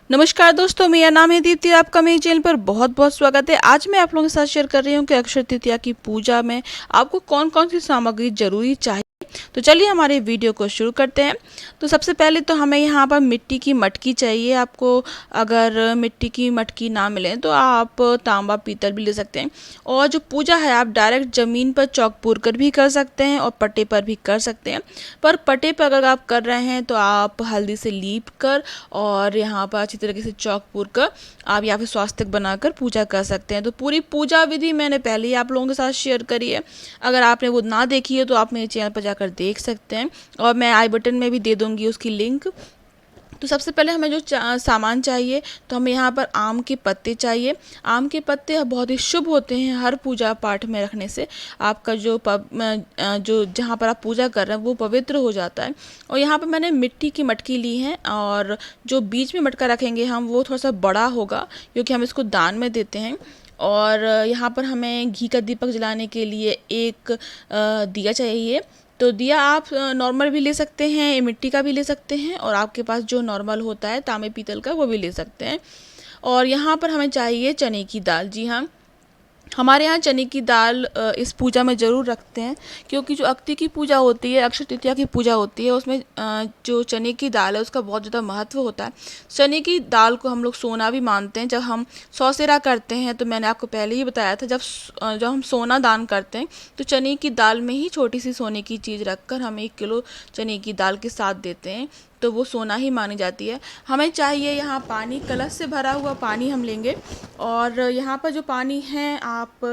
नमस्कार दोस्तों, मेरा नाम है दीप्ति। आपका मेरे चैनल पर बहुत बहुत स्वागत है। आज मैं आप लोगों के साथ शेयर कर रही हूँ कि अक्षय तृतीया की पूजा में आपको कौन कौन सी सामग्री जरूरी चाहिए। तो चलिए हमारे वीडियो को शुरू करते हैं। तो सबसे पहले तो हमें यहाँ पर मिट्टी की मटकी चाहिए। आपको अगर मिट्टी की मटकी ना मिले तो आप तांबा पीतल भी ले सकते हैं। और जो पूजा है आप डायरेक्ट ज़मीन पर चौक पूर कर भी कर सकते हैं और पट्टे पर भी कर सकते हैं। पर पट्टे पर अगर आप कर रहे हैं तो आप हल्दी से लीप कर और यहाँ पर अच्छी तरीके से चौक पूर कर आप यहाँ पे स्वास्तिक बनाकर पूजा कर सकते हैं। तो पूरी पूजा विधि मैंने पहले ही आप लोगों के साथ शेयर करी है। अगर आपने वो ना देखी है तो आप मेरे चैनल पर जाकर देख सकते हैं और मैं आई बटन में भी दे दूँगी उसकी लिंक। तो सबसे पहले हमें जो सामान चाहिए, तो हमें यहाँ पर आम के पत्ते चाहिए। आम के पत्ते बहुत ही शुभ होते हैं हर पूजा पाठ में रखने से। आपका जो जहाँ पर आप पूजा कर रहे हैं वो पवित्र हो जाता है। और यहाँ पर मैंने मिट्टी की मटकी ली है और जो बीच में मटका रखेंगे हम वो थोड़ा सा बड़ा होगा क्योंकि हम इसको दान में देते हैं। और यहाँ पर हमें घी का दीपक जलाने के लिए एक दिया चाहिए। तो दिया आप नॉर्मल भी ले सकते हैं, मिट्टी का भी ले सकते हैं और आपके पास जो नॉर्मल होता है तांबे पीतल का वो भी ले सकते हैं। और यहाँ पर हमें चाहिए चने की दाल। जी हाँ, हमारे यहाँ चने की दाल इस पूजा में ज़रूर रखते हैं क्योंकि जो अक्ति की पूजा होती है, अक्षय तृतीया की पूजा होती है, उसमें जो चने की दाल है उसका बहुत ज़्यादा महत्व होता है। चने की दाल को हम लोग सोना भी मानते हैं। जब हम सौसेरा करते हैं तो मैंने आपको पहले ही बताया था, जब हम सोना दान करते हैं तो चने की दाल में ही छोटी सी सोने की चीज़ रखकर हम 1 किलो चने की दाल के साथ देते हैं, तो वो सोना ही मानी जाती है। हमें चाहिए यहाँ पानी, कलश से भरा हुआ पानी हम लेंगे। और यहाँ पर जो पानी है आप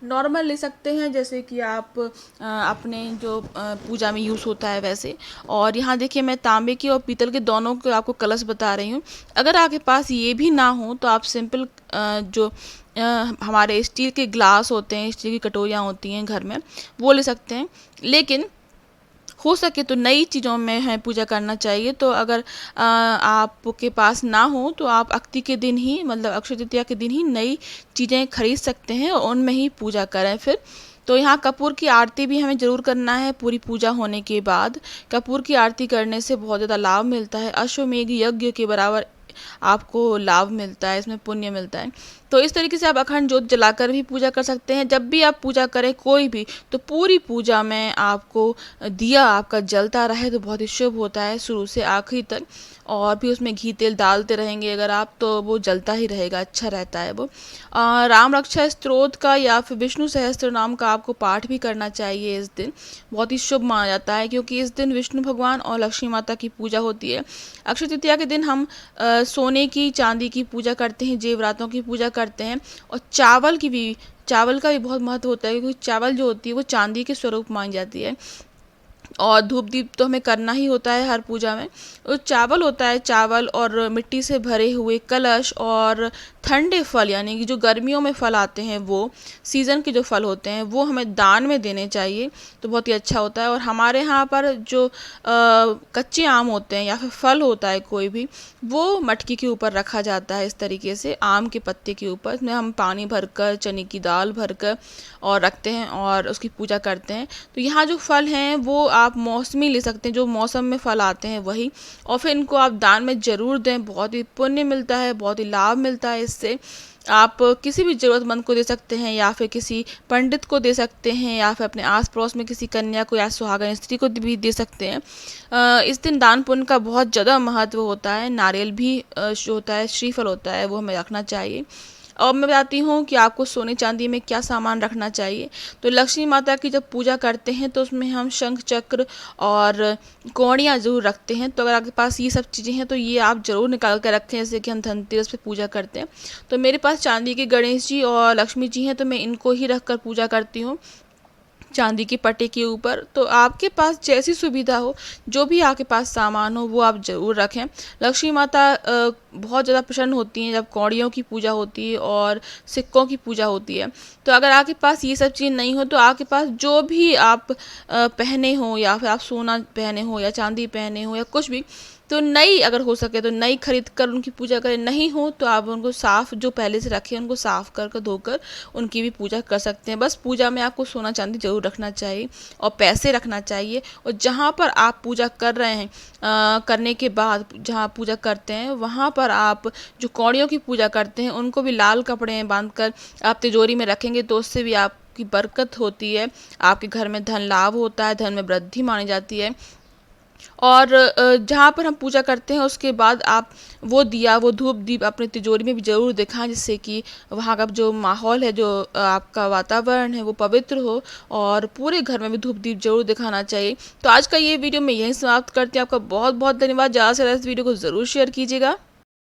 नॉर्मल ले सकते हैं, जैसे कि आप अपने जो पूजा में यूज़ होता है वैसे। और यहाँ देखिए मैं तांबे की और पीतल के दोनों के आपको कलश बता रही हूँ। अगर आपके पास ये भी ना हो तो आप सिंपल जो हमारे स्टील के ग्लास होते हैं, स्टील की कटोरियाँ होती हैं घर में, वो ले सकते हैं। लेकिन हो सके तो नई चीज़ों में है पूजा करना चाहिए। तो अगर आपके पास ना हो तो आप अक्ति के दिन ही, मतलब अक्षय तृतीया के दिन ही नई चीज़ें खरीद सकते हैं और उनमें ही पूजा करें फिर। तो यहाँ कपूर की आरती भी हमें ज़रूर करना है पूरी पूजा होने के बाद। कपूर की आरती करने से बहुत ज़्यादा लाभ मिलता है, अश्वमेघ यज्ञ के बराबर आपको लाभ मिलता है, इसमें पुण्य मिलता है। तो इस तरीके से आप अखंड ज्योत जलाकर भी पूजा कर सकते हैं। जब भी आप पूजा करें कोई भी, तो पूरी पूजा में आपको दिया आपका जलता रहे तो बहुत ही शुभ होता है शुरू से आखिरी तक। और भी उसमें घी तेल डालते रहेंगे अगर आप, तो वो जलता ही रहेगा, अच्छा रहता है वो। राम रक्षा स्तोत्र का या फिर विष्णु सहस्त्र नाम का आपको पाठ भी करना चाहिए इस दिन। बहुत ही शुभ माना जाता है क्योंकि इस दिन विष्णु भगवान और लक्ष्मी माता की पूजा होती है। अक्षय तृतीया के दिन हम सोने की चांदी की पूजा करते हैं, जेवरातों की पूजा करते हैं। और चावल का भी बहुत महत्व होता है क्योंकि चावल जो होती है वो चांदी के स्वरूप मानी जाती है। और धूप दीप तो हमें करना ही होता है हर पूजा में। तो चावल होता है, चावल और मिट्टी से भरे हुए कलश और ठंडे फल, यानी कि जो गर्मियों में फल आते हैं, वो सीज़न के जो फल होते हैं वो हमें दान में देने चाहिए, तो बहुत ही अच्छा होता है। और हमारे यहाँ पर जो कच्चे आम होते हैं या फिर फल होता है कोई भी, वो मटकी के ऊपर रखा जाता है इस तरीके से, आम के पत्ते के ऊपर। इसमें हम पानी भरकर, चने की दाल भरकर और रखते हैं और उसकी पूजा करते हैं। तो यहाँ जो फल हैं वो आप मौसमी ले सकते हैं, जो मौसम में फल आते हैं वही। और फिर इनको आप दान में ज़रूर दें, बहुत ही पुण्य मिलता है, बहुत ही लाभ मिलता है इससे। आप किसी भी ज़रूरतमंद को दे सकते हैं या फिर किसी पंडित को दे सकते हैं या फिर अपने आस पड़ोस में किसी कन्या को या सुहागन स्त्री को भी दे सकते हैं। इस दिन दान पुण्य का बहुत ज़्यादा महत्व होता है। नारियल भी जो होता है, श्रीफल होता है, वो हमें रखना चाहिए। और मैं बताती हूँ कि आपको सोने चांदी में क्या सामान रखना चाहिए। तो लक्ष्मी माता की जब पूजा करते हैं तो उसमें हम शंख चक्र और कौड़ियाँ ज़रूर रखते हैं। तो अगर आपके पास ये सब चीज़ें हैं तो ये आप ज़रूर निकाल कर रखें, जैसे कि हम धनतेरस पे पूजा करते हैं। तो मेरे पास चांदी के गणेश जी और लक्ष्मी जी हैं, तो मैं इनको ही रख कर पूजा करती हूँ चांदी के पट्टे के ऊपर। तो आपके पास जैसी सुविधा हो, जो भी आपके पास सामान हो, वो आप ज़रूर रखें। लक्ष्मी माता बहुत ज़्यादा प्रसन्न होती हैं जब कौड़ियों की पूजा होती है और सिक्कों की पूजा होती है। तो अगर आपके पास ये सब चीज़ नहीं हो तो आपके पास जो भी आप पहने हो, या फिर आप सोना पहने हो या चांदी पहने हो या कुछ भी, तो नई अगर हो सके तो नई खरीद कर उनकी पूजा करें, नहीं हो तो आप उनको साफ़ जो पहले से रखे उनको साफ़ कर धोकर उनकी भी पूजा कर सकते हैं। बस पूजा में आपको सोना चांदी ज़रूर रखना चाहिए और पैसे रखना चाहिए। और जहाँ पर आप पूजा कर रहे हैं करने के बाद जहाँ पूजा करते हैं वहाँ पर आप जो कौड़ियों की पूजा करते हैं उनको भी लाल कपड़े बांध कर आप तिजोरी में रखेंगे, तो उससे भी आपकी बरकत होती है, आपके घर में धन लाभ होता है, धन में वृद्धि मानी जाती है। और जहाँ पर हम पूजा करते हैं उसके बाद आप वो दिया वो धूप दीप अपने तिजोरी में भी ज़रूर दिखाएं, जिससे कि वहाँ का जो माहौल है, जो आपका वातावरण है वो पवित्र हो, और पूरे घर में भी धूप दीप जरूर दिखाना चाहिए। तो आज का ये वीडियो मैं यहीं समाप्त करती हूँ। आपका बहुत बहुत धन्यवाद। ज़्यादा से ज़्यादा इस वीडियो को ज़रूर शेयर कीजिएगा।